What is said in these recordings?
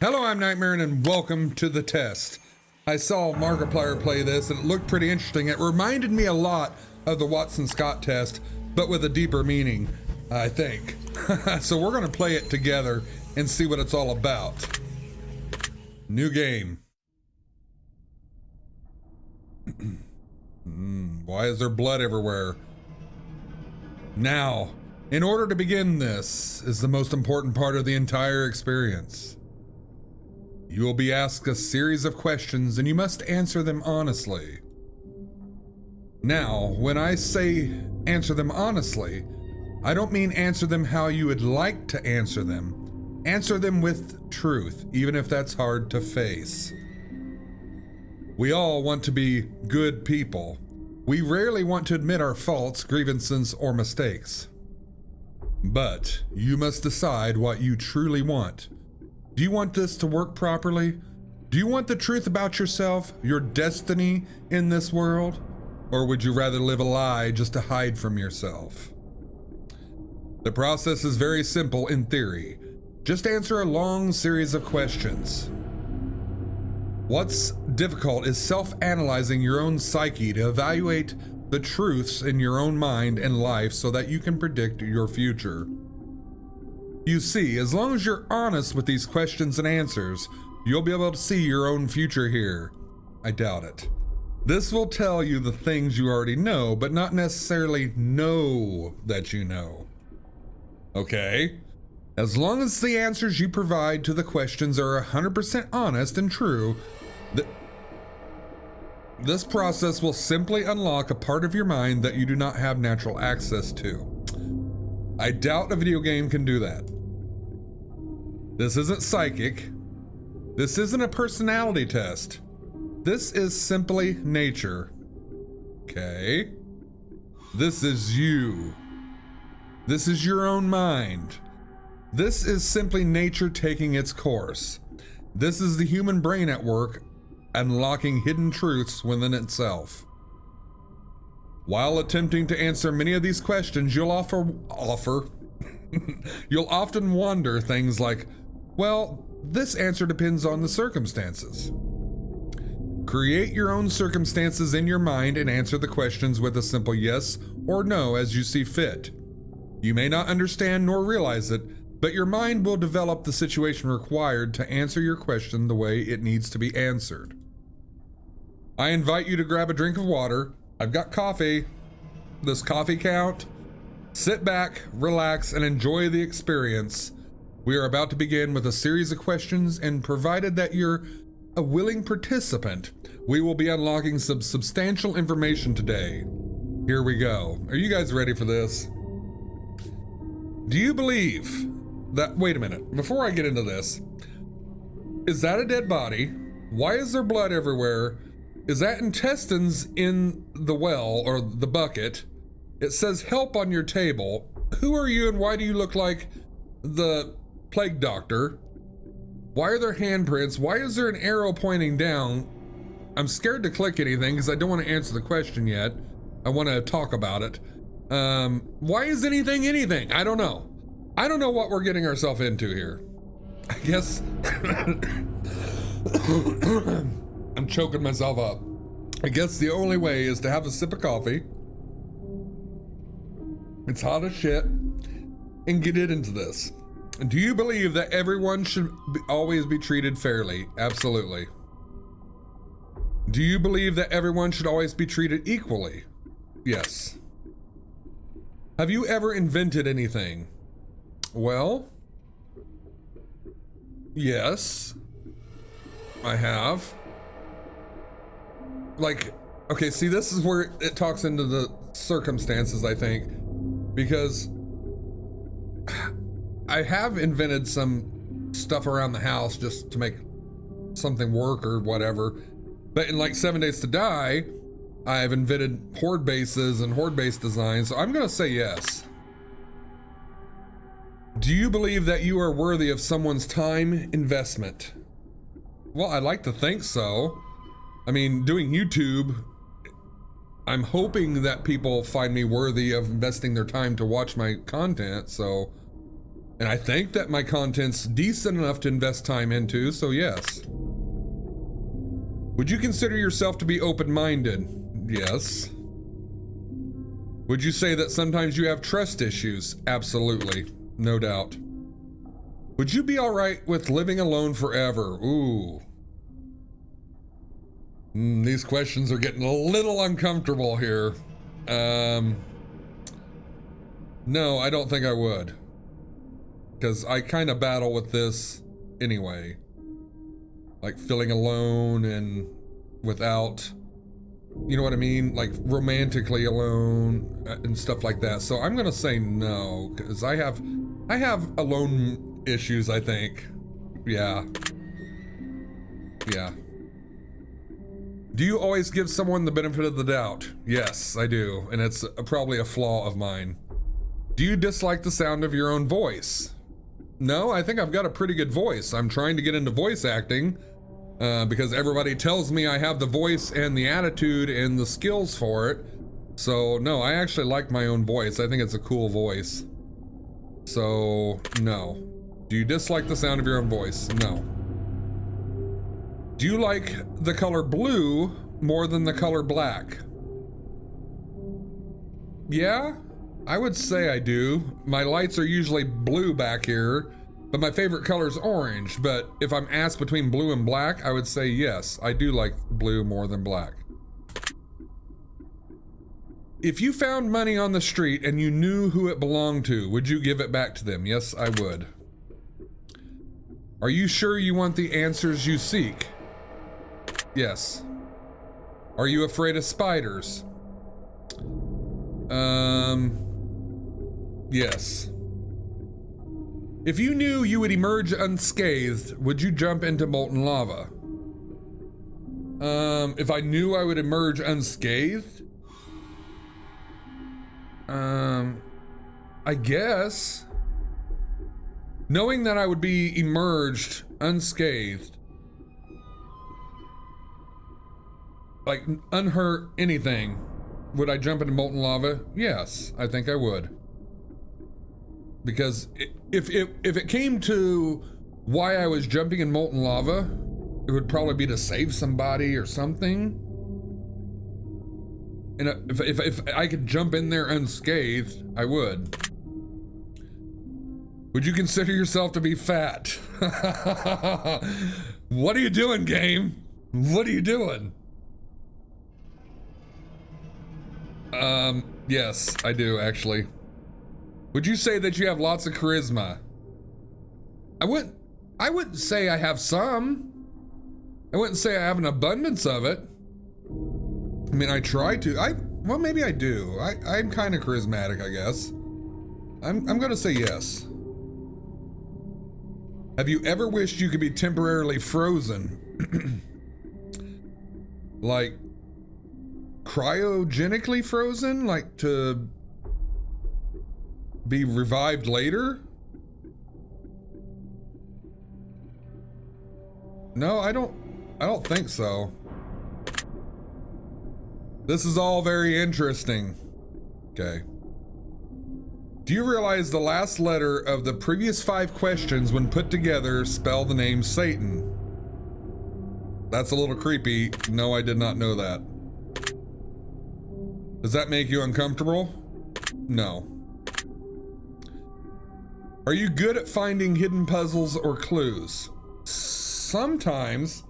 Hello, I'm Nightmaaron and welcome to the test. I saw Markiplier play this and it looked pretty interesting. It reminded me a lot of the Watson Scott test, but with a deeper meaning, I think. So we're gonna play it together and see what it's all about. New game. Why is there blood everywhere? Now, in order to begin, this is the most important part of the entire experience. You will be asked a series of questions and you must answer them honestly. Now, when I say answer them honestly, I don't mean answer them how you would like to answer them. Answer them with truth, even if that's hard to face. We all want to be good people. We rarely want to admit our faults, grievances, or mistakes. But you must decide what you truly want. Do you want this to work properly? Do you want the truth about yourself, your destiny in this world? Or would you rather live a lie just to hide from yourself? The process is very simple in theory. Just answer a long series of questions. What's difficult is self-analyzing your own psyche to evaluate the truths in your own mind and life so that you can predict your future. You see, as long as you're honest with these questions and answers, you'll be able to see your own future here. I doubt it. This will tell you the things you already know, but not necessarily know that you know. Okay? As long as the answers you provide to the questions are 100% honest and true, this process will simply unlock a part of your mind that you do not have natural access to. I doubt a video game can do that. This isn't psychic. This isn't a personality test. This is simply nature. Okay? This is you. This is your own mind. This is simply nature taking its course. This is the human brain at work, unlocking hidden truths within itself. While attempting to answer many of these questions, you'll you'll often wonder things like, well, this answer depends on the circumstances. Create your own circumstances in your mind and answer the questions with a simple yes or no as you see fit. You may not understand nor realize it, but your mind will develop the situation required to answer your question the way it needs to be answered. I invite you to grab a drink of water. I've got coffee. Does coffee count? Sit back, relax, and enjoy the experience. We are about to begin with a series of questions, and provided that you're a willing participant, we will be unlocking some substantial information today. Here we go. Are you guys ready for this? Do you believe that, wait a minute, before I get into this, is that a dead body? Why is there blood everywhere? Is that intestines in the well or the bucket? It says help on your table. Who are you and why do you look like the plague doctor? Why are there handprints? Why is there an arrow pointing down? I'm scared to click anything because I don't want to answer the question yet. I want to talk about it. Why is anything anything? I don't know. I don't know what we're getting ourselves into here. I guess I'm choking myself up. I guess the only way is to have a sip of coffee. It's hot as shit. And get it into this. Do you believe that everyone should always be treated fairly? Absolutely. Do you believe that everyone should always be treated equally? Yes. Have you ever invented anything? Well, yes, I have. Like, okay, see, this is where it talks into the circumstances, I think, because I have invented some stuff around the house just to make something work or whatever. But in like 7 Days to Die, I've invented horde bases and horde base designs. So I'm gonna say yes. Do you believe that you are worthy of someone's time investment? Well, I'd like to think so. I mean, doing YouTube, I'm hoping that people find me worthy of investing their time to watch my content, so And I think that my content's decent enough to invest time into, so yes. Would you consider yourself to be open-minded? Yes. Would you say that sometimes you have trust issues? Absolutely. No doubt. Would you be alright with living alone forever? Ooh. These questions are getting a little uncomfortable here. No, I don't think I would. Because I kind of battle with this anyway. Like feeling alone and without, you know what I mean? Like romantically alone and stuff like that. So I'm gonna say no, because I have alone issues, I think. Yeah. Yeah. Do you always give someone the benefit of the doubt? Yes, I do, and it's probably a flaw of mine. Do you dislike the sound of your own voice? No, I think I've got a pretty good voice. I'm trying to get into voice acting because everybody tells me I have the voice and the attitude and the skills for it. So no, I actually like my own voice. I think it's a cool voice. So no. Do you dislike the sound of your own voice? No. Do you like the color blue more than the color black? Yeah, I would say I do. My lights are usually blue back here, but my favorite color is orange. But if I'm asked between blue and black, I would say yes, I do like blue more than black. If you found money on the street and you knew who it belonged to, would you give it back to them? Yes, I would. Are you sure you want the answers you seek? Yes. Are you afraid of spiders? Yes. If you knew you would emerge unscathed, would you jump into molten lava? If I knew I would emerge unscathed? I guess. Knowing that I would be emerged unscathed, like unhurt anything, would I jump into molten lava? Yes, I think I would. Because if it came to why I was jumping in molten lava, it would probably be to save somebody or something. And if I could jump in there unscathed, I would. Would you consider yourself to be fat? What are you doing, game? What are you doing? Yes, I do actually. Would you say that you have lots of charisma? I wouldn't say I have some. I wouldn't say I have an abundance of it. I mean, I try to. Well, maybe I do. I'm kind of charismatic, I guess. I'm gonna say yes. Have you ever wished you could be temporarily frozen? Like cryogenically frozen? Like to be revived later? No, I don't think so. This is all very interesting. Okay. Do you realize the last letter of the previous 5 questions, when put together, spell the name Satan? That's a little creepy. No, I did not know that. Does that make you uncomfortable? No. Are you good at finding hidden puzzles or clues? Sometimes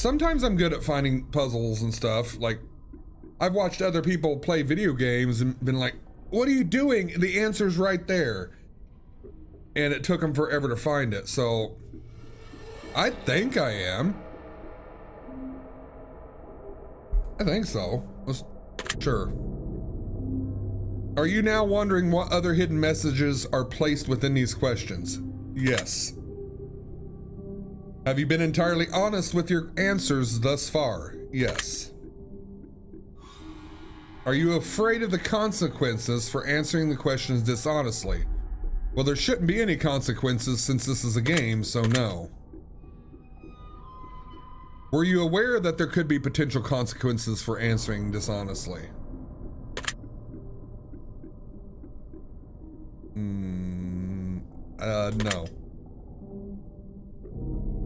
I'm good at finding puzzles and stuff. Like, I've watched other people play video games and been like, what are you doing? The answer's right there. And it took them forever to find it. So I think I am. I think so. Sure. Are you now wondering what other hidden messages are placed within these questions? Yes. Have you been entirely honest with your answers thus far? Yes. Are you afraid of the consequences for answering the questions dishonestly? Well, there shouldn't be any consequences since this is a game, so no. Were you aware that there could be potential consequences for answering dishonestly? No.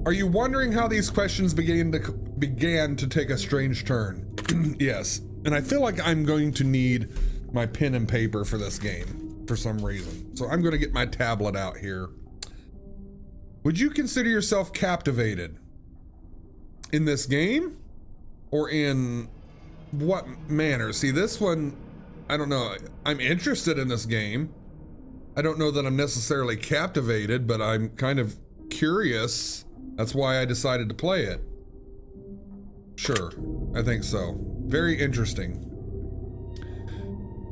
Are you wondering how these questions began to take a strange turn? Yes, and I feel like I'm going to need my pen and paper for this game for some reason. So I'm going to get my tablet out here. Would you consider yourself captivated in this game? Or in what manner? See, this one, I don't know. I'm interested in this game. I don't know that I'm necessarily captivated, but I'm kind of curious. That's why I decided to play it. Sure, I think so. Very interesting.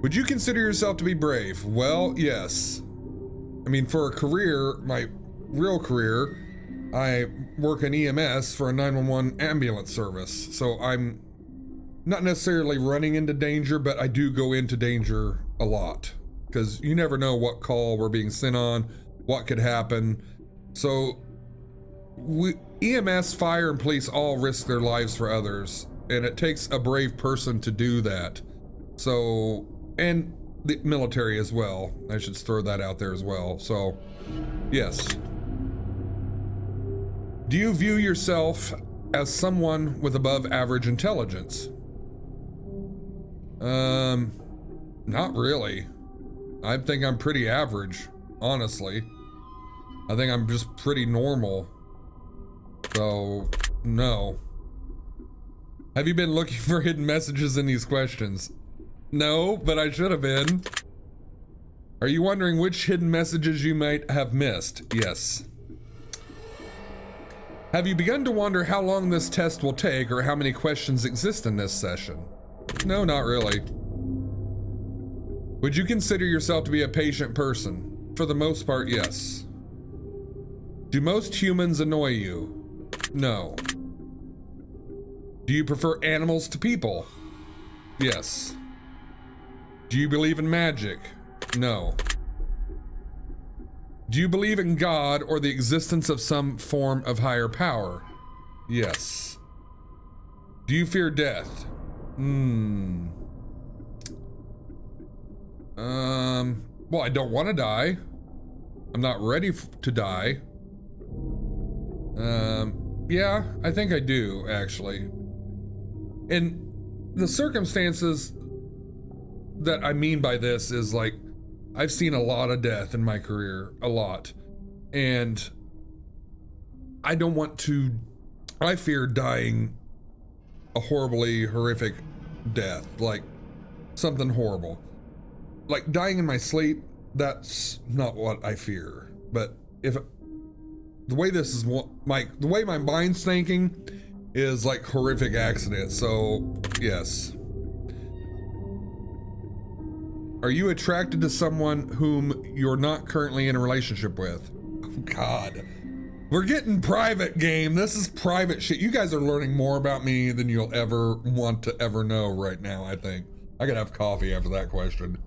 Would you consider yourself to be brave? Well, yes. I mean, for a career, my real career, I work in EMS for a 911 ambulance service. So I'm not necessarily running into danger, but I do go into danger a lot. Because you never know what call we're being sent on, what could happen. So EMS, fire, and police all risk their lives for others, and it takes a brave person to do that. So, and the military as well. I should throw that out there as well. So, yes. Do you view yourself as someone with above average intelligence? Not really. I think I'm pretty average, honestly. I think I'm just pretty normal. So, no. Have you been looking for hidden messages in these questions? No, but I should have been. Are you wondering which hidden messages you might have missed? Yes. Have you begun to wonder how long this test will take or how many questions exist in this session? No, not really. Would you consider yourself to be a patient person? For the most part, yes. Do most humans annoy you? No. Do you prefer animals to people? Yes. Do you believe in magic? No. Do you believe in God or the existence of some form of higher power? Yes. Do you fear death? Well, I don't want to die. I'm not ready to die. Yeah, I think I do, actually. And the circumstances that I mean by this is like, I've seen a lot of death in my career, a lot. And I don't want to, I fear dying a horribly horrific death, like something horrible. Like dying in my sleep, that's not what I fear. But if the way this is the way my mind's thinking is like horrific accident. So yes. Are you attracted to someone whom you're not currently in a relationship with? Oh God, we're getting private, game. This is private shit. You guys are learning more about me than you'll ever want to ever know right now. I think I gotta have coffee after that question.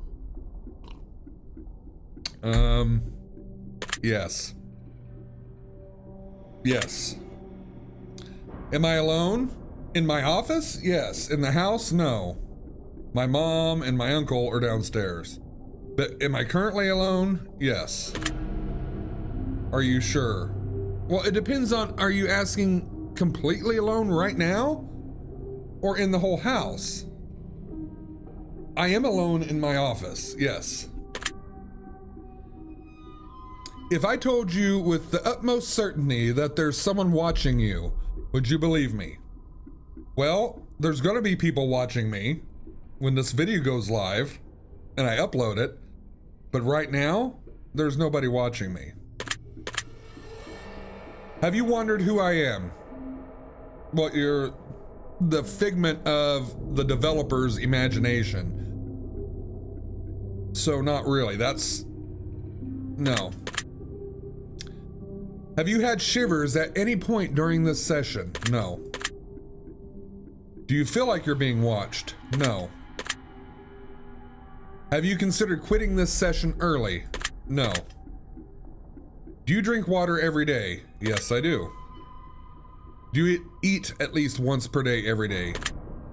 Yes. Yes. Am I alone? In my office? Yes. In the house? No. My mom and my uncle are downstairs. But am I currently alone? Yes. Are you sure? Well, it depends on, are you asking completely alone right now? Or in the whole house? I am alone in my office, yes. If I told you with the utmost certainty that there's someone watching you, would you believe me? Well, there's gonna be people watching me when this video goes live and I upload it, but right now, there's nobody watching me. Have you wondered who I am? Well, you're the figment of the developer's imagination. So not really, no. Have you had shivers at any point during this session? No. Do you feel like you're being watched? No. Have you considered quitting this session early? No. Do you drink water every day? Yes, I do. Do you eat at least once per day every day?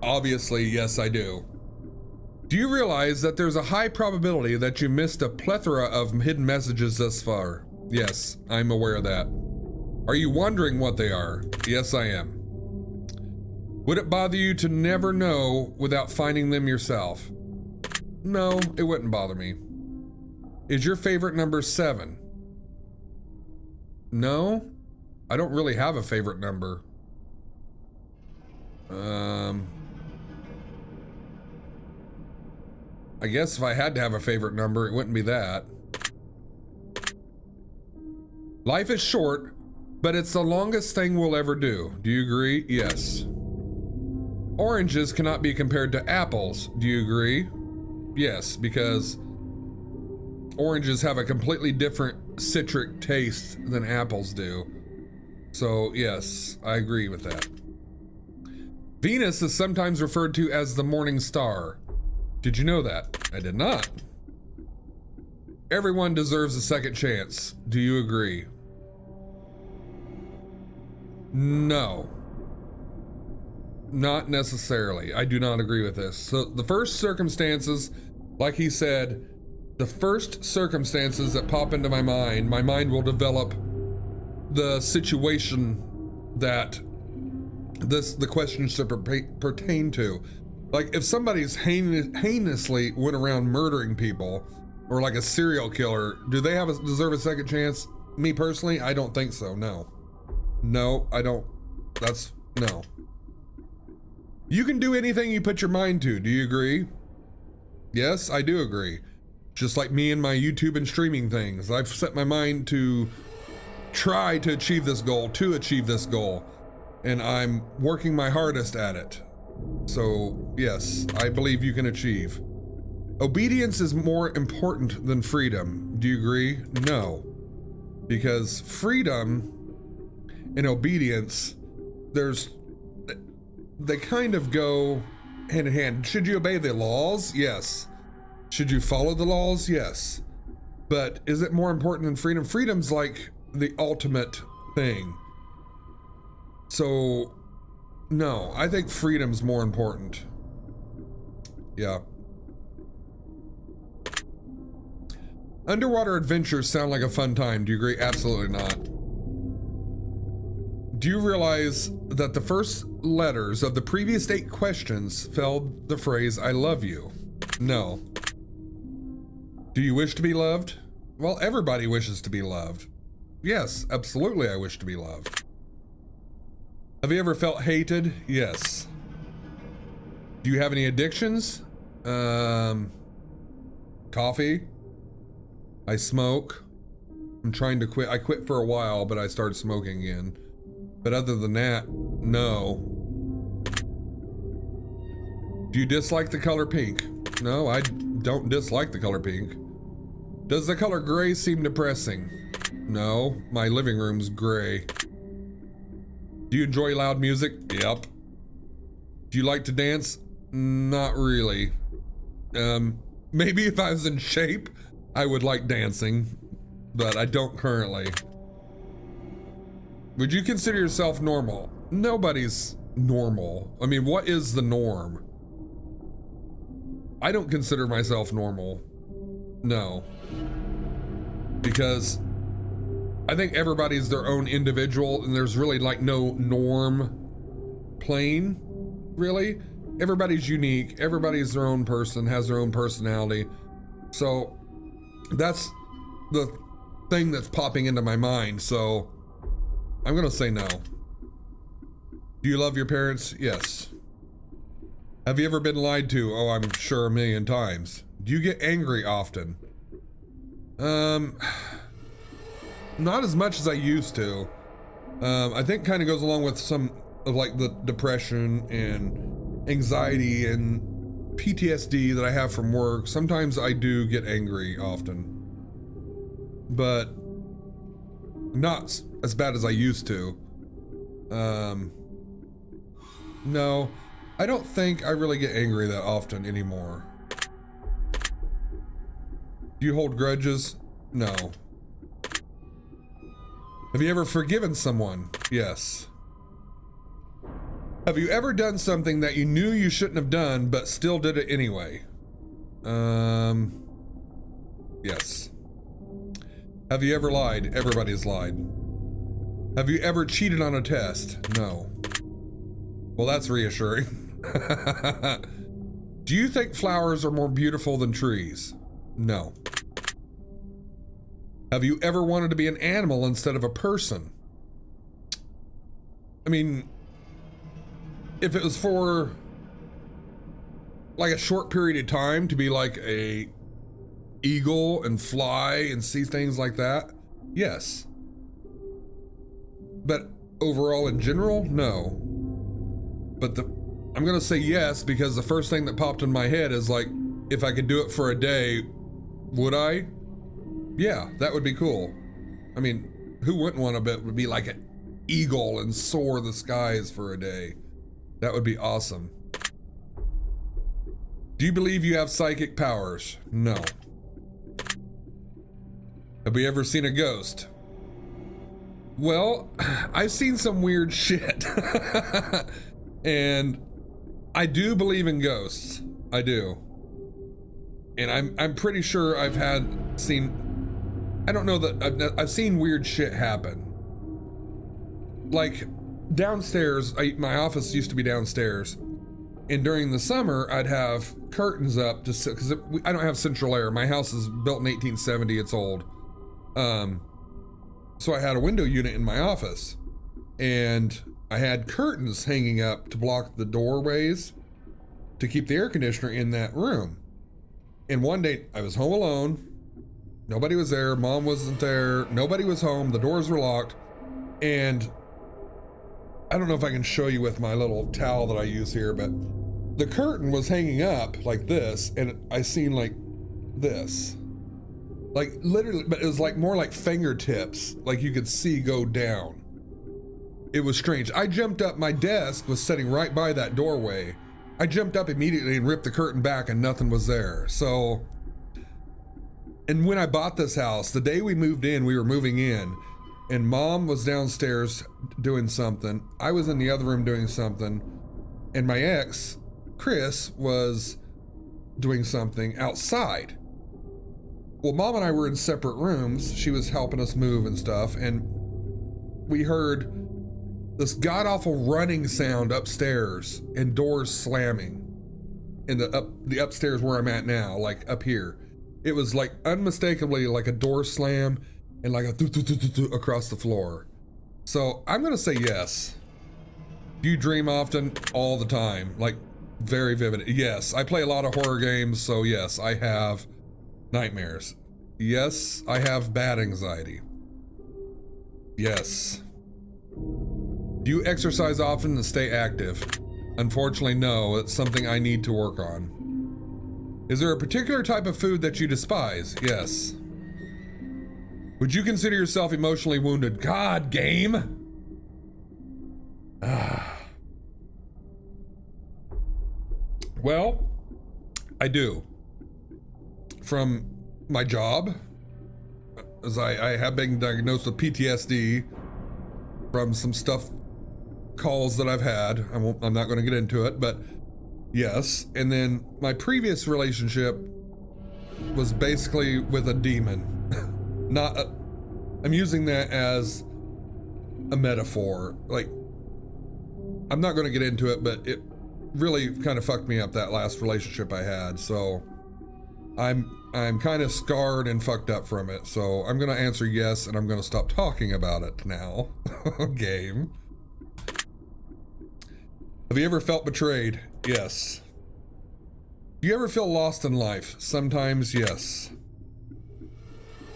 Obviously, yes, I do. Do you realize that there's a high probability that you missed a plethora of hidden messages thus far? Yes, I'm aware of that. Are you wondering what they are? Yes, I am. Would it bother you to never know without finding them yourself? No, it wouldn't bother me. Is your favorite number 7? No, I don't really have a favorite number. I guess if I had to have a favorite number, it wouldn't be that. Life is short, but it's the longest thing we'll ever do. Do you agree? Yes. Oranges cannot be compared to apples. Do you agree? Yes, because oranges have a completely different citric taste than apples do. So yes, I agree with that. Venus is sometimes referred to as the morning star. Did you know that? I did not. Everyone deserves a second chance. Do you agree? No. Not necessarily. I do not agree with this. So the first circumstances, like he said, the first circumstances that pop into my mind will develop the situation that the question should pertain to. Like if somebody's heinously went around murdering people, or like a serial killer, do they deserve a second chance? Me personally, I don't think so. No. No, I don't. No. You can do anything you put your mind to. Do you agree? Yes, I do agree. Just like me and my YouTube and streaming things. I've set my mind to try to achieve this goal, and I'm working my hardest at it. So, yes, I believe you can achieve. Obedience is more important than freedom. Do you agree? No. Because freedom and obedience, they kind of go hand in hand. Should you obey the laws? Yes. Should you follow the laws? Yes. But is it more important than freedom? Freedom's like the ultimate thing. So, no, I think freedom's more important. Yeah. Underwater adventures sound like a fun time. Do you agree? Absolutely not. Do you realize that the first letters of the previous 8 questions spelled the phrase, I love you? No. Do you wish to be loved? Well, everybody wishes to be loved. Yes, absolutely I wish to be loved. Have you ever felt hated? Yes. Do you have any addictions? Coffee. I smoke. I'm trying to quit. I quit for a while, but I started smoking again. But other than that, no. Do you dislike the color pink? No, I don't dislike the color pink. Does the color gray seem depressing? No, my living room's gray. Do you enjoy loud music? Yep. Do you like to dance? Not really. Maybe if I was in shape, I would like dancing, but I don't currently. Would you consider yourself normal? Nobody's normal. I mean, what is the norm? I don't consider myself normal. No. Because I think everybody's their own individual, and there's really like no norm plane, really. Everybody's unique. Everybody's their own person, has their own personality. So that's the thing that's popping into my mind. So I'm gonna say no. Do you love your parents? Yes. Have you ever been lied to? Oh, I'm sure a million times. Do you get angry often? Not as much as I used to. I think kind of goes along with some of like the depression and anxiety and PTSD that I have from work. Sometimes I do get angry often, but not as bad as I used to. No, I don't think I really get angry that often anymore. Do you hold grudges? No. Have you ever forgiven someone? Yes. Have you ever done something that you knew you shouldn't have done, but still did it anyway? Yes. Have you ever lied? Everybody's lied. Have you ever cheated on a test? No. Well, that's reassuring. Do you think flowers are more beautiful than trees? No. Have you ever wanted to be an animal instead of a person? I mean, if it was for like a short period of time to be like a eagle and fly and see things like that, yes. But overall in general, no. But I'm gonna say yes because the first thing that popped in my head is like, if I could do it for a day, would I? Yeah, that would be cool. I mean, who wouldn't want to be like an eagle and soar the skies for a day? That would be awesome. Do you believe you have psychic powers? No. Have we ever seen a ghost? Well, I've seen some weird shit. And I do believe in ghosts. I do. And I'm pretty sure I don't know that I've seen weird shit happen. Like downstairs, my office used to be downstairs. And during the summer, I'd have curtains up just because I don't have central air. My house is built in 1870, it's old. So I had a window unit in my office and I had curtains hanging up to block the doorways to keep the air conditioner in that room. And one day I was home alone. Nobody was there. Mom wasn't there. Nobody was home. The doors were locked. And I don't know if I can show you with my little towel that I use here, but the curtain was hanging up like this. And I seen like this, like literally, but it was like more like fingertips, like you could see go down. It was strange. I jumped up. My desk was sitting right by that doorway. I jumped up immediately and ripped the curtain back and nothing was there. So, and when I bought this house, the day we moved in, we were moving in and Mom was downstairs doing something. I was in the other room doing something. And my ex, Chris, was doing something outside. Well, Mom and I were in separate rooms. She was helping us move and stuff. And we heard this god-awful running sound upstairs and doors slamming in the upstairs where I'm at now, like up here. It was like unmistakably like a door slam and like a across the floor. So I'm gonna say yes. Do you dream often? All the time, like very vivid. Yes, I play a lot of horror games, so yes, I have nightmares. Yes, I have bad anxiety. Yes. Do you exercise often and stay active? Unfortunately, no. It's something I need to work on. Is there a particular type of food that you despise? Yes. Would you consider yourself emotionally wounded? God, game. Well, I do. From my job, as I have been diagnosed with PTSD from some calls that I've had. I'm not going to get into it, but yes. And then my previous relationship was basically with a demon. I'm using that as a metaphor. Like, I'm not going to get into it, but it really kind of fucked me up, that last relationship I had. So I'm kind of scarred and fucked up from it. So I'm going to answer yes, and I'm going to stop talking about it now. Game. Have you ever felt betrayed? Yes. Do you ever feel lost in life? Sometimes, yes.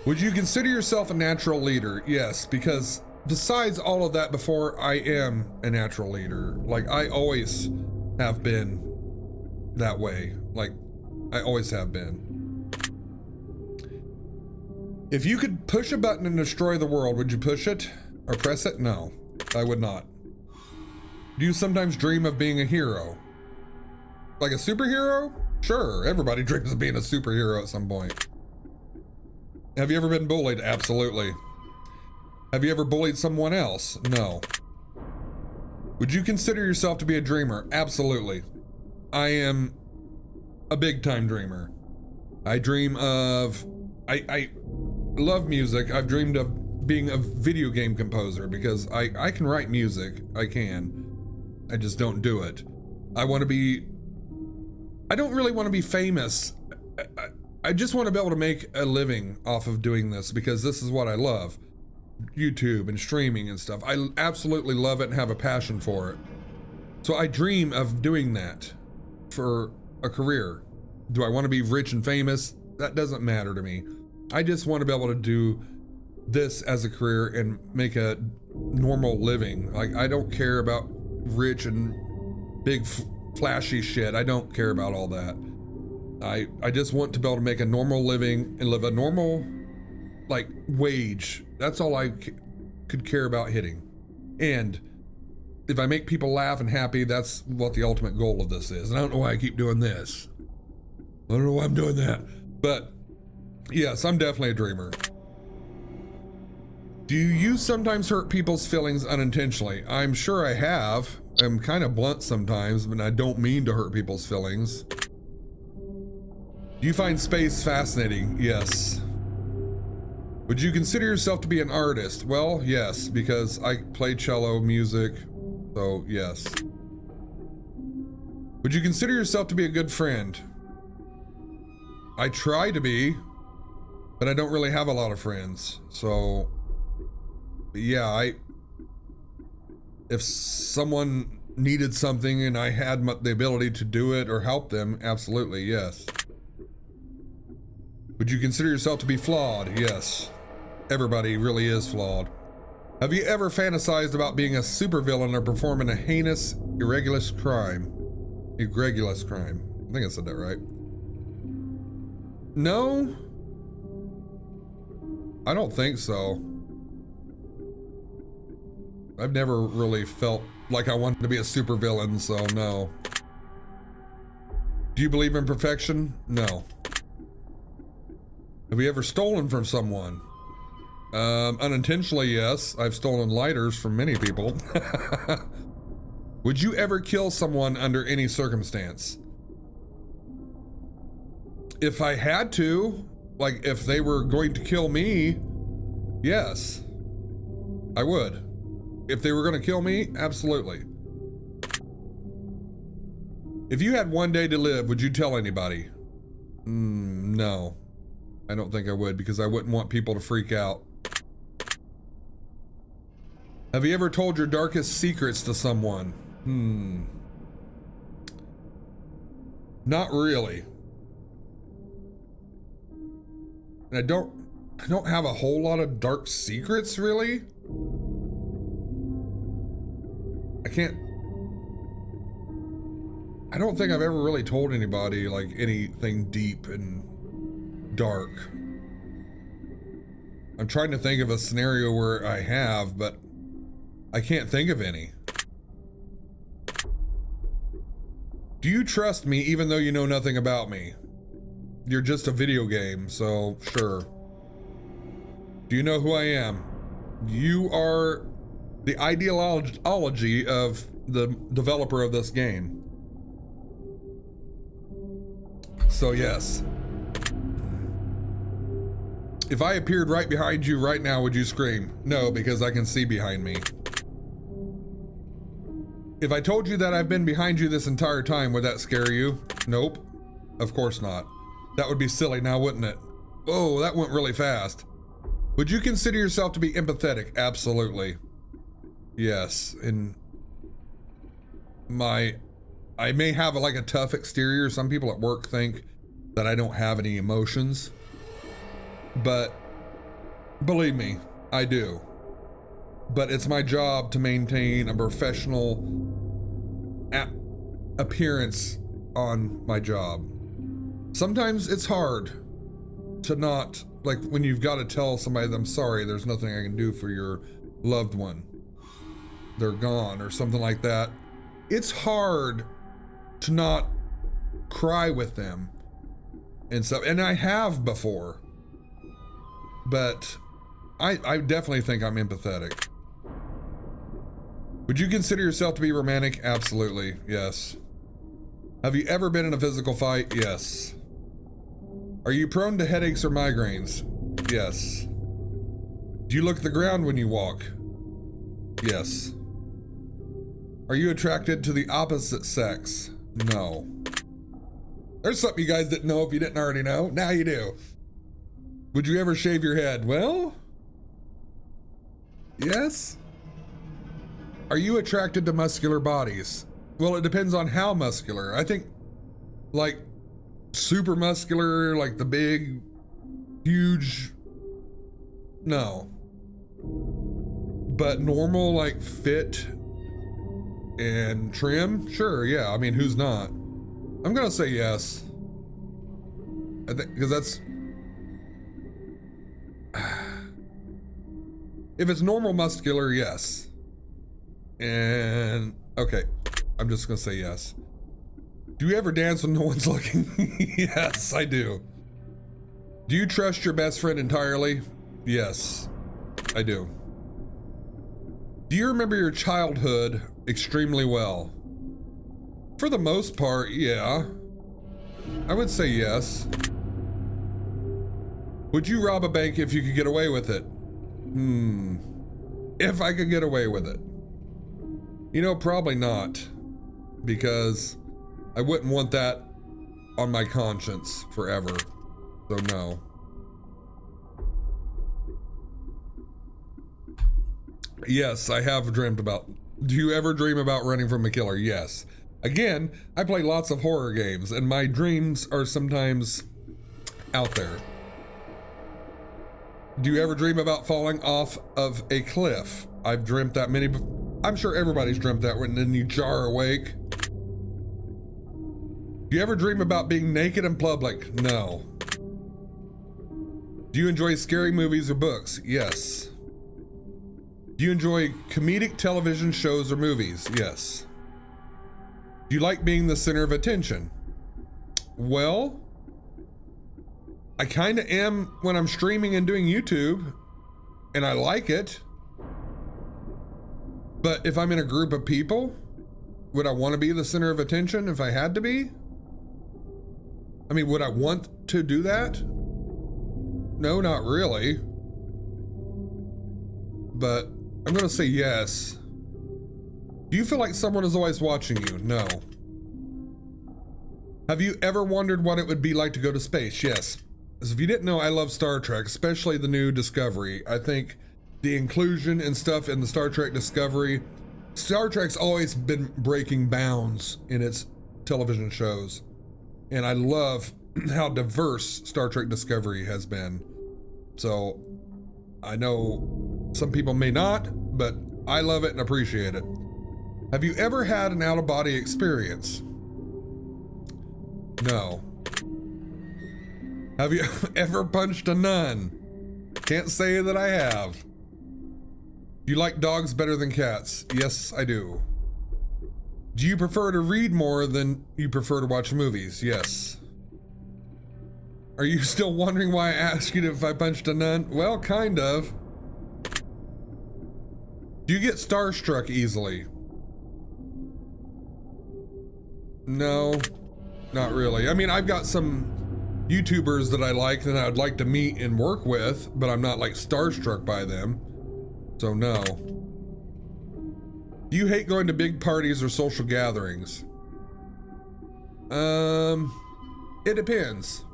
Would you consider yourself a natural leader? Yes, because besides all of that, before I am a natural leader, like I always have been that way. Like I always have been. If you could push a button and destroy the world, would you push it or press it? No, I would not. Do you sometimes dream of being a hero? Like a superhero? Sure, everybody dreams of being a superhero at some point. Have you ever been bullied? Absolutely. Have you ever bullied someone else? No. Would you consider yourself to be a dreamer? Absolutely. I am a big time dreamer. I dream of, love music. I've dreamed of being a video game composer because I can write music. I can. I just don't do it. I don't really want to be famous. I just want to be able to make a living off of doing this because this is what I love. YouTube and streaming and stuff. I absolutely love it and have a passion for it. So I dream of doing that for a career. Do I want to be rich and famous? That doesn't matter to me. I just want to be able to do this as a career and make a normal living. Like, I don't care about rich and big flashy shit. I don't care about all that. I just want to be able to make a normal living and live a normal, like, wage. That's all I could care about hitting. And if I make people laugh and happy, that's what the ultimate goal of this is. And I don't know why I keep doing this. I don't know why I'm doing that. But yes, I'm definitely a dreamer. Do you sometimes hurt people's feelings unintentionally? I'm sure I have. I'm kind of blunt sometimes, but I don't mean to hurt people's feelings. Do you find space fascinating? Yes. Would you consider yourself to be an artist? Well, yes, because I play cello, music, so yes. Would you consider yourself to be a good friend? I try to be, but I don't really have a lot of friends, so yeah, if someone needed something and I had the ability to do it or help them, absolutely, yes. Would you consider yourself to be flawed? Yes. Everybody really is flawed. Have you ever fantasized about being a supervillain or performing a heinous, irregular crime? Irregular crime. I think I said that right. No? I don't think so. I've never really felt like I wanted to be a supervillain, so no. Do you believe in perfection? No. Have you ever stolen from someone? Unintentionally, yes. I've stolen lighters from many people. Would you ever kill someone under any circumstance? If I had to, like if they were going to kill me, yes, I would. If they were going to kill me, absolutely. If you had one day to live, would you tell anybody? No. I don't think I would, because I wouldn't want people to freak out. Have you ever told your darkest secrets to someone? Not really. And I don't have a whole lot of dark secrets, really. I don't think I've ever really told anybody like anything deep and dark. I'm trying to think of a scenario where I have, but I can't think of any. Do you trust me even though you know nothing about me? You're just a video game, so sure. Do you know who I am? You are the ideology of the developer of this game. So yes. If I appeared right behind you right now, would you scream? No, because I can see behind me. If I told you that I've been behind you this entire time, would that scare you? Nope. Of course not. That would be silly now, wouldn't it? Oh, that went really fast. Would you consider yourself to be empathetic? Absolutely. Yes. I may have like a tough exterior. Some people at work think that I don't have any emotions. But believe me, I do. But it's my job to maintain a professional appearance on my job. Sometimes it's hard to not, like when you've got to tell somebody that I'm sorry, there's nothing I can do for your loved one. They're gone or something like that. It's hard to not cry with them and stuff. And I have before. But I definitely think I'm empathetic. Would you consider yourself to be romantic? Absolutely, yes. Have you ever been in a physical fight? Yes. Are you prone to headaches or migraines? Yes. Do you look at the ground when you walk? Yes. Are you attracted to the opposite sex? No. There's something you guys didn't know if you didn't already know. Now you do. Would you ever shave your head? Well, yes. Are you attracted to muscular bodies? Well, it depends on how muscular. I think like super muscular, like the big, huge, no. But normal, like fit and trim, sure, yeah. I mean, who's not? I'm gonna say yes. I think because that's if it's normal muscular, yes. And okay, I'm just gonna say yes. Do you ever dance when no one's looking? Yes, I do. Do you trust your best friend entirely? Yes, I do. Do you remember your childhood extremely well? For the most part, yeah. I would say yes. Would you rob a bank if you could get away with it? If I could get away with it. You know, probably not. Because I wouldn't want that on my conscience forever. So no. Yes, I have dreamt about. Do you ever dream about running from a killer? Yes. Again, I play lots of horror games, and my dreams are sometimes out there. Do you ever dream about falling off of a cliff? I've dreamt that many. I'm sure everybody's dreamt that when then you jar awake. Do you ever dream about being naked in public? No. Do you enjoy scary movies or books? Yes. Do you enjoy comedic television shows or movies? Yes. Do you like being the center of attention? Well, I kind of am when I'm streaming and doing YouTube, and I like it. But if I'm in a group of people, would I want to be the center of attention if I had to be? I mean, would I want to do that? No, not really. But I'm gonna say yes. Do you feel like someone is always watching you? No. Have you ever wondered what it would be like to go to space? Yes. As if you didn't know, I love Star Trek, especially the new Discovery. I think the inclusion and stuff in the Star Trek Discovery, Star Trek's always been breaking bounds in its television shows. And I love how diverse Star Trek Discovery has been. So I know some people may not, but I love it and appreciate it. Have you ever had an out-of-body experience? No. Have you ever punched a nun? Can't say that I have. Do you like dogs better than cats? Yes, I do. Do you prefer to read more than you prefer to watch movies? Yes. Are you still wondering why I asked you if I punched a nun? Well, kind of. Do you get starstruck easily? No, not really. I mean, I've got some YouTubers that I like that I'd like to meet and work with, but I'm not like starstruck by them. So no. Do you hate going to big parties or social gatherings? It depends.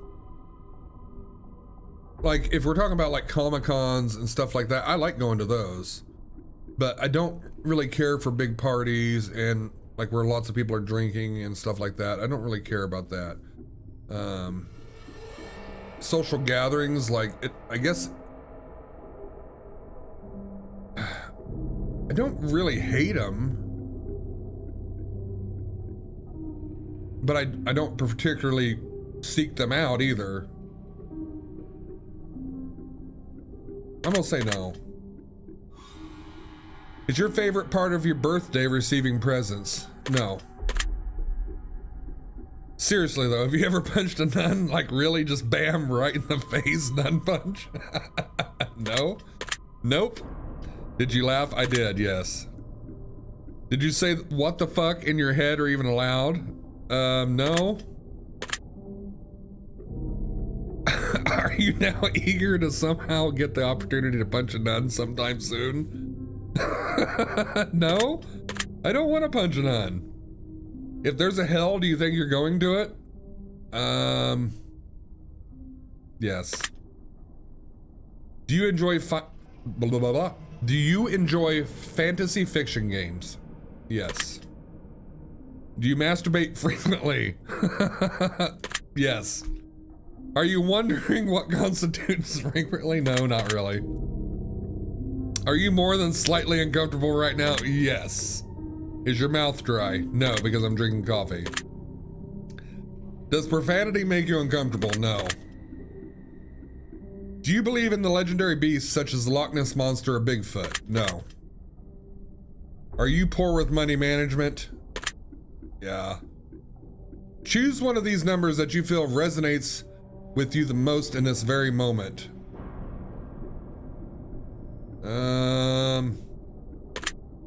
Like if we're talking about like Comic-Cons and stuff like that, I like going to those. But I don't really care for big parties and like where lots of people are drinking and stuff like that. I don't really care about that. Social gatherings, like I guess I don't really hate them, but I don't particularly seek them out either. I'm gonna say no. Is your favorite part of your birthday receiving presents? No. Seriously though, have you ever punched a nun? Like really just bam, right in the face, nun punch? No? Nope. Did you laugh? I did, yes. Did you say what the fuck in your head or even aloud? No. Are you now eager to somehow get the opportunity to punch a nun sometime soon? No, I don't want to punch a nun. If there's a hell, do you think you're going to it? Yes. Do you enjoy blah, blah, blah, blah. Do you enjoy fantasy fiction games? Yes. Do you masturbate frequently? Yes. Are you wondering what constitutes frequently? No, not really. Are you more than slightly uncomfortable right now? Yes. Is your mouth dry? No, because I'm drinking coffee. Does profanity make you uncomfortable? No. Do you believe in the legendary beasts such as the Loch Ness Monster or Bigfoot? No. Are you poor with money management? Yeah. Choose one of these numbers that you feel resonates with you the most in this very moment.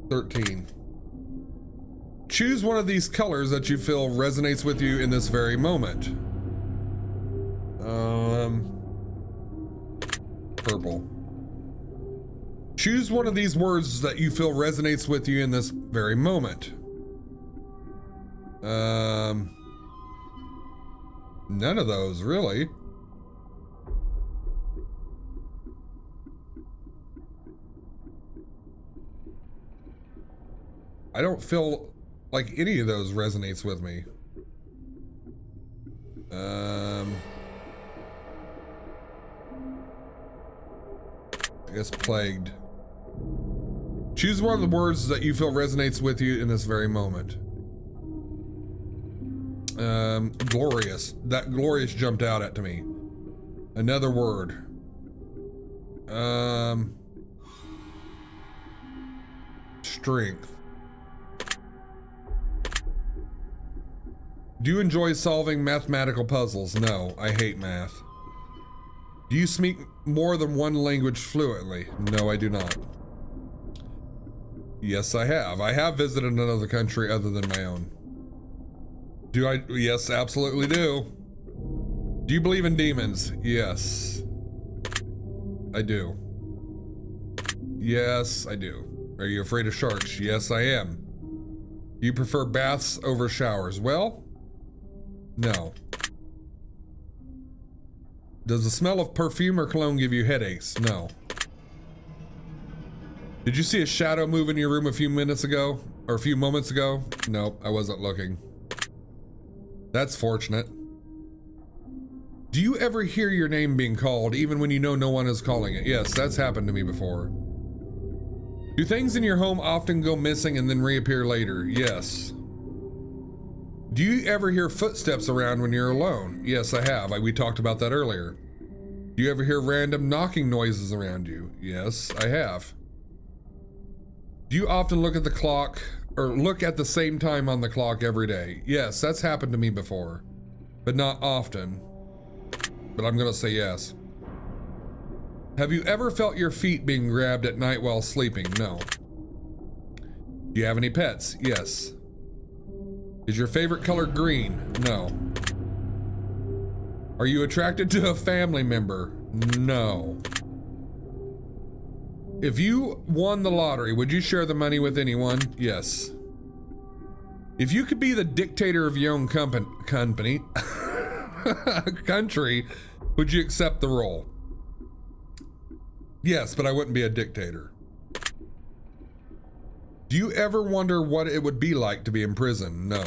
13. Choose one of these colors that you feel resonates with you in this very moment. Purple. Choose one of these words that you feel resonates with you in this very moment. None of those, really. I don't feel like any of those resonates with me. I guess plagued. Choose one of the words that you feel resonates with you in this very moment. Glorious. That glorious jumped out at me. Another word. Strength. Do you enjoy solving mathematical puzzles? No, I hate math. Do you speak more than one language fluently? No, I do not. Yes, I have. I have visited another country other than my own. Do I? Yes, absolutely do. Do you believe in demons? Yes. I do. Yes, I do. Are you afraid of sharks? Yes, I am. Do you prefer baths over showers? Well, no. Does the smell of perfume or cologne give you headaches? No. Did you see a shadow move in your room a few minutes ago? Or a few moments ago? Nope, I wasn't looking. That's fortunate. Do you ever hear your name being called even when you know no one is calling it? Yes, that's happened to me before. Do things in your home often go missing and then reappear later? Yes. Do you ever hear footsteps around when you're alone? Yes, I have. We talked about that earlier. Do you ever hear random knocking noises around you? Yes, I have. Do you often look at the clock or look at the same time on the clock every day? Yes, that's happened to me before, but not often. But I'm gonna say yes. Have you ever felt your feet being grabbed at night while sleeping? No. Do you have any pets? Yes. Is your favorite color green? No. Are you attracted to a family member? No. If you won the lottery, would you share the money with anyone? Yes. If you could be the dictator of your own country, would you accept the role? Yes, but I wouldn't be a dictator. Do you ever wonder what it would be like to be in prison? No,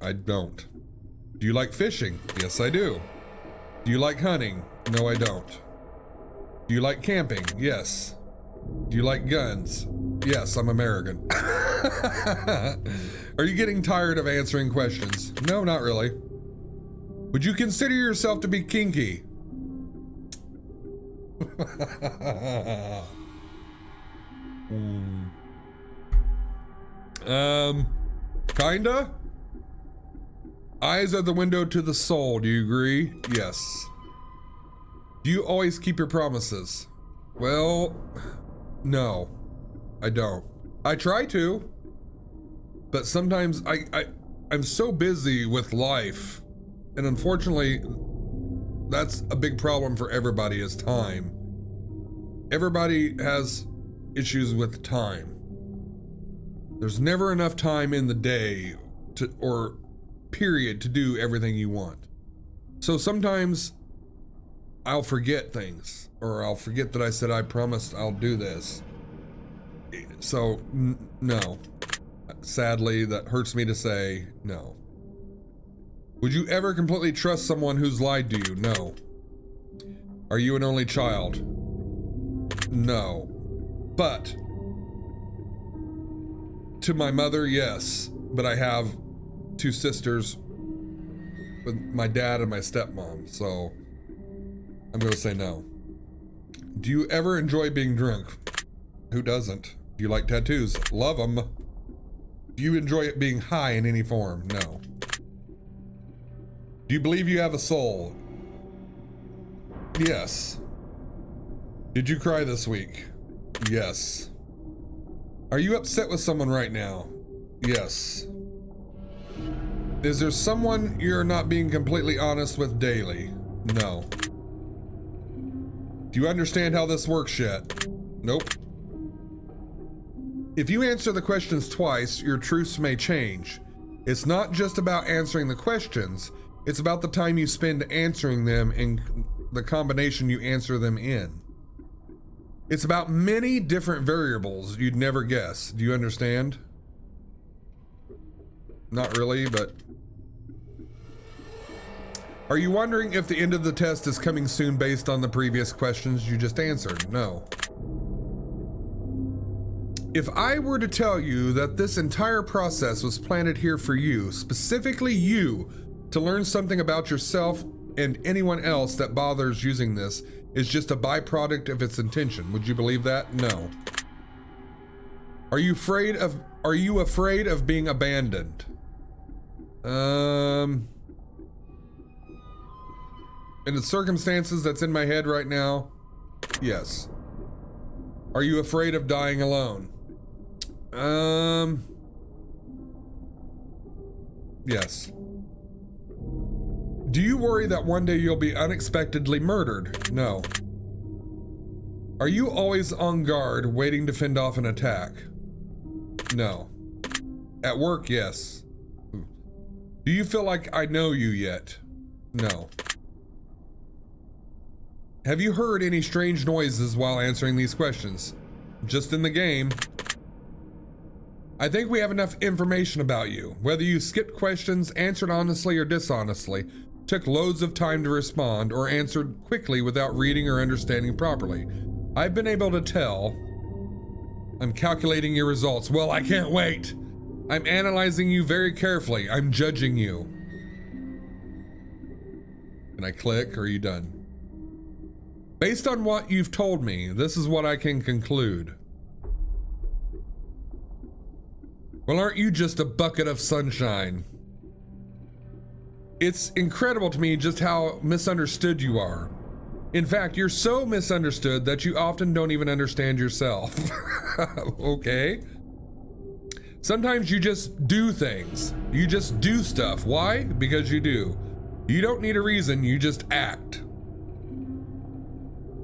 I don't. Do you like fishing? Yes, I do. Do you like hunting? No, I don't. Do you like camping? Yes. Do you like guns? Yes, I'm American. Are you getting tired of answering questions? No, not really. Would you consider yourself to be kinky? Kinda? Eyes are the window to the soul, do you agree? Yes. Do you always keep your promises? Well, no, I don't. I try to, but sometimes I'm so busy with life, and unfortunately, that's a big problem for everybody is time. Everybody has issues with time. There's never enough time in the day or period to do everything you want. So sometimes I'll forget things, or I'll forget that I said I promised I'll do this. So no, sadly, that hurts me to say no. Would you ever completely trust someone who's lied to you? No. Are you an only child? No. But to my mother, yes. But I have 2 sisters with my dad and my stepmom, so I'm gonna say no. Do you ever enjoy being drunk? Who doesn't? Do you like tattoos? Love them. Do you enjoy it being high in any form? No. Do you believe you have a soul? Yes. Did you cry this week? Yes. Are you upset with someone right now? Yes. Is there someone you're not being completely honest with daily? No. Do you understand how this works yet? Nope. If you answer the questions twice, your truths may change. It's not just about answering the questions, it's about the time you spend answering them and the combination you answer them in. It's about many different variables you'd never guess. Do you understand? Not really, but... Are you wondering if the end of the test is coming soon based on the previous questions you just answered? No. If I were to tell you that this entire process was planted here for you, specifically you, to learn something about yourself and anyone else that bothers using this is just a byproduct of its intention, would you believe that? No. Are you afraid of being abandoned? In the circumstances that's in my head right now, yes. Are you afraid of dying alone? Yes. Do you worry that one day you'll be unexpectedly murdered? No. Are you always on guard, waiting to fend off an attack? No. At work, yes. Do you feel like I know you yet? No. Have you heard any strange noises while answering these questions? Just in the game. I think we have enough information about you. Whether you skipped questions, answered honestly or dishonestly, took loads of time to respond, or answered quickly without reading or understanding properly. I've been able to tell. I'm calculating your results. Well, I can't wait. I'm analyzing you very carefully. I'm judging you. Can I click, or are you done? Based on what you've told me, this is what I can conclude. Well, aren't you just a bucket of sunshine? It's incredible to me just how misunderstood you are. In fact, you're so misunderstood that you often don't even understand yourself. Okay? Sometimes you just do things. You just do stuff. Why? Because you do. You don't need a reason, you just act.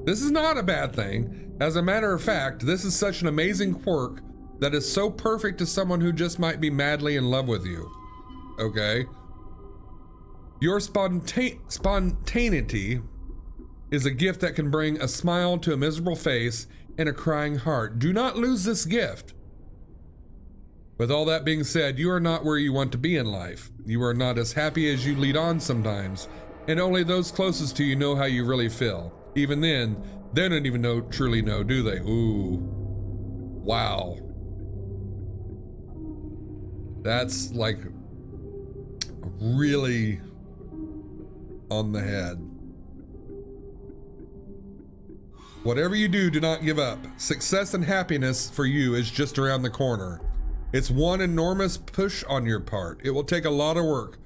This is not a bad thing. As a matter of fact, this is such an amazing quirk that is so perfect to someone who just might be madly in love with you. Okay? Your spontaneity is a gift that can bring a smile to a miserable face and a crying heart. Do not lose this gift. With all that being said, you are not where you want to be in life. You are not as happy as you lead on sometimes, and only those closest to you know how you really feel. Even then, they don't even truly know, do they? Ooh. Wow. That's like really on the head. Whatever you do not give up. Success and happiness for you is just around the corner. It's one enormous push on your part. It will take a lot of work,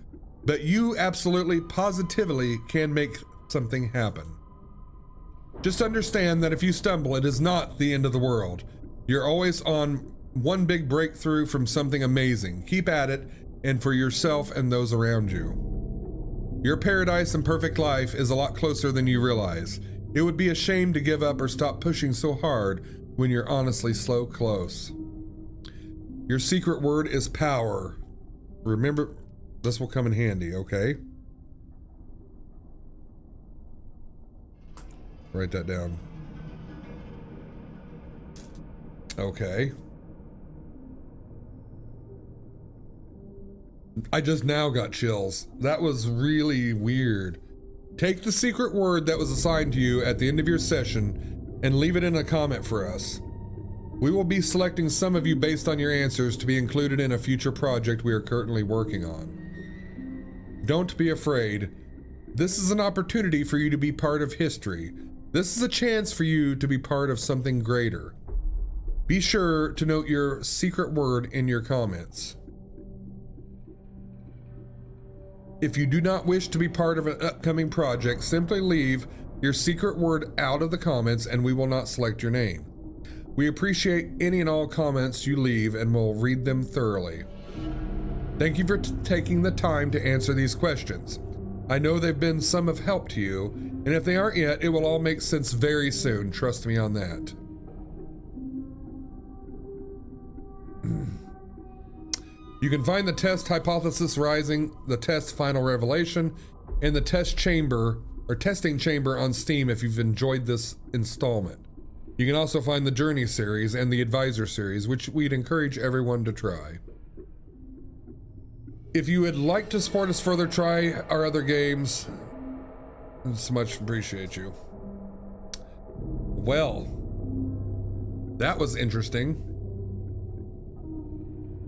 but you absolutely, positively can make something happen. Just understand that if you stumble, it is not the end of the world. You're always on one big breakthrough from something amazing. Keep at it, and for yourself and those around you. Your paradise and perfect life is a lot closer than you realize. It would be a shame to give up or stop pushing so hard when you're honestly so close. Your secret word is power. Remember, this will come in handy, okay? Write that down. Okay. I just now got chills. That was really weird. Take the secret word that was assigned to you at the end of your session and leave it in a comment for us. We will be selecting some of you based on your answers to be included in a future project we are currently working on. Don't be afraid. This is an opportunity for you to be part of history. This is a chance for you to be part of something greater. Be sure to note your secret word in your comments. If you do not wish to be part of an upcoming project, simply leave your secret word out of the comments and we will not select your name. We appreciate any and all comments you leave and will read them thoroughly. Thank you for taking the time to answer these questions. I know they've been some of help to you, and if they aren't yet, it will all make sense very soon. Trust me on that. You can find the test Hypothesis Rising, the test Final Revelation, and the test chamber or testing chamber on Steam if you've enjoyed this installment. You can also find the Journey series and the Advisor series, which we'd encourage everyone to try. If you would like to support us further, try our other games. It's much appreciate you. Well, that was interesting.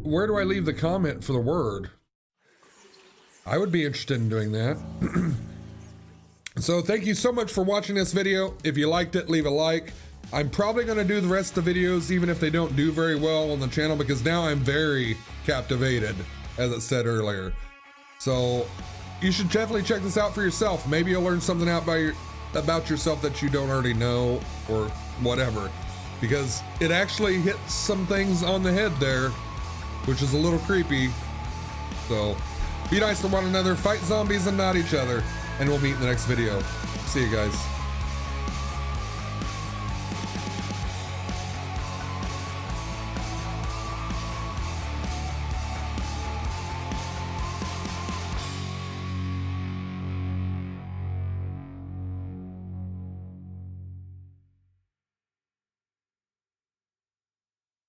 Where do I leave the comment for the word? I would be interested in doing that. So thank you so much for watching this video. If you liked it, leave a like. I'm probably gonna do the rest of the videos even if they don't do very well on the channel, because now I'm very captivated, as it said earlier. So you should definitely check this out for yourself. Maybe you'll learn something out about yourself that you don't already know, or whatever, because it actually hits some things on the head there, which is a little creepy. So be nice to one another, fight zombies and not each other, and we'll meet in the next video. See you guys.